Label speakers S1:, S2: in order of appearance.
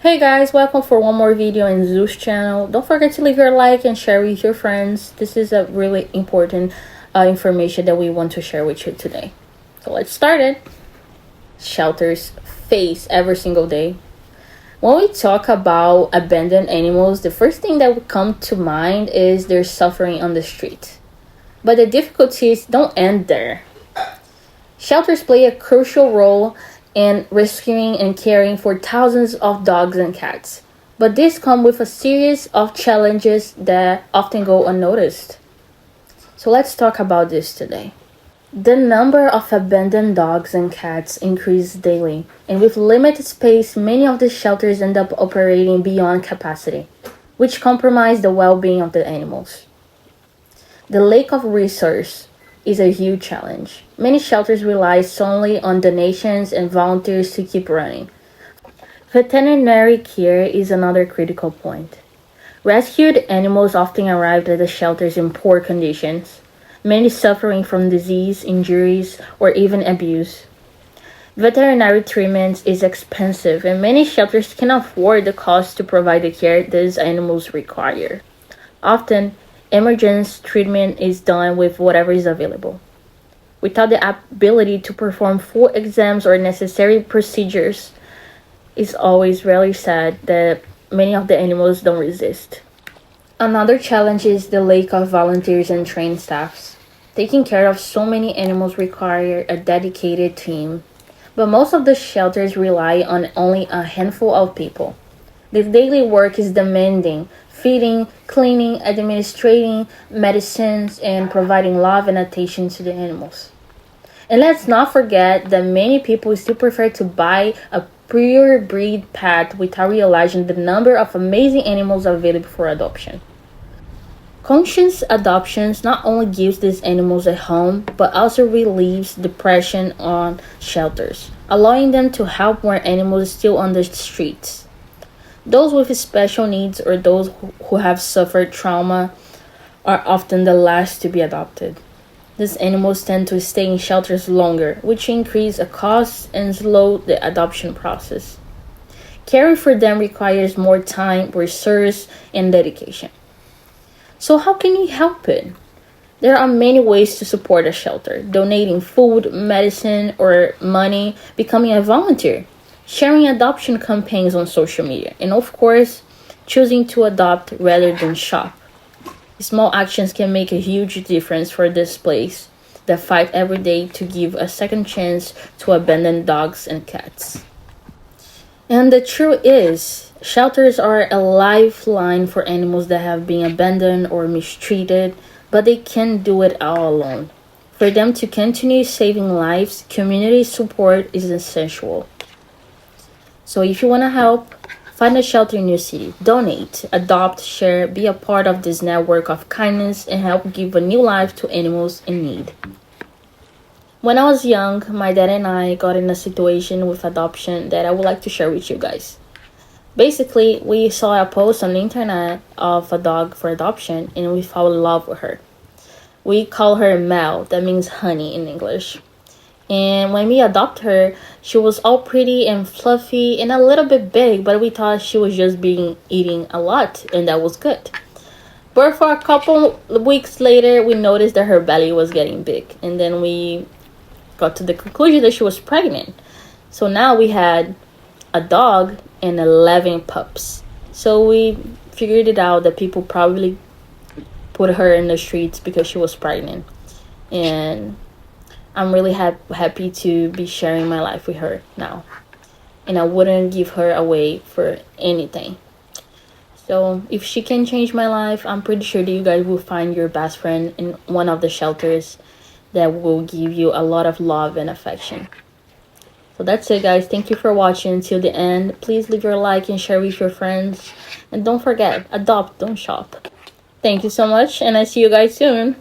S1: Hey guys, welcome for one more video in Zeus channel. Don't forget to leave your like and share with your friends. This is a really important information that we want to share with you today. So let's start it. Shelters face every single day. When we talk about abandoned animals, the first thing that would come to mind is their suffering on the street. But the difficulties don't end there. Shelters play a crucial role in rescuing and caring for thousands of dogs and cats. But this comes with a series of challenges that often go unnoticed. So let's talk about this today. The number of abandoned dogs and cats increases daily, and with limited space, many of the shelters end up operating beyond capacity, which compromise the well-being of the animals. The lack of resource is a huge challenge. Many shelters rely solely on donations and volunteers to keep running. Veterinary care is another critical point. Rescued animals often arrive at the shelters in poor conditions, many suffering from disease, injuries, or even abuse. Veterinary treatment is expensive, and many shelters cannot afford the cost to provide the care these animals require. Often, emergency treatment is done with whatever is available. Without the ability to perform full exams or necessary procedures, it's always really sad that many of the animals don't resist. Another challenge is the lack of volunteers and trained staffs. Taking care of so many animals require a dedicated team, but most of the shelters rely on only a handful of people. The daily work is demanding, feeding, cleaning, administrating medicines, and providing love and attention to the animals. And let's not forget that many people still prefer to buy a pure breed pet without realizing the number of amazing animals available for adoption. Conscious adoptions not only gives these animals a home, but also relieves depression on shelters, allowing them to help more animals still on the streets. Those with special needs or those who have suffered trauma are often the last to be adopted. These animals tend to stay in shelters longer, which increase the costs and slow the adoption process. Caring for them requires more time, resource, and dedication. So how can you help it? There are many ways to support a shelter: donating food, medicine, or money, becoming a volunteer, sharing adoption campaigns on social media, and of course, choosing to adopt rather than shop. Small actions can make a huge difference for this place that fight every day to give a second chance to abandoned dogs and cats. And the truth is, shelters are a lifeline for animals that have been abandoned or mistreated, but they can't do it all alone. For them to continue saving lives, community support is essential. So if you want to help, find a shelter in your city, donate, adopt, share, be a part of this network of kindness, and help give a new life to animals in need. When I was young, my dad and I got in a situation with adoption that I would like to share with you guys. Basically, we saw a post on the internet of a dog for adoption, and we fell in love with her. We call her Mel, that means honey in English. And when we adopted her, she was all pretty and fluffy and a little bit big, but we thought she was just eating a lot, and that was good. But for a couple weeks later, we noticed that her belly was getting big, and then we got to the conclusion that she was pregnant. So now we had a dog and 11 pups. So we figured it out that people probably put her in the streets because she was pregnant. And I'm really happy to be sharing my life with her now. And I wouldn't give her away for anything. So if she can change my life, I'm pretty sure that you guys will find your best friend in one of the shelters that will give you a lot of love and affection. So that's it, guys. Thank you for watching until the end. Please leave your like and share with your friends. And don't forget, adopt, don't shop. Thank you so much, and I see you guys soon.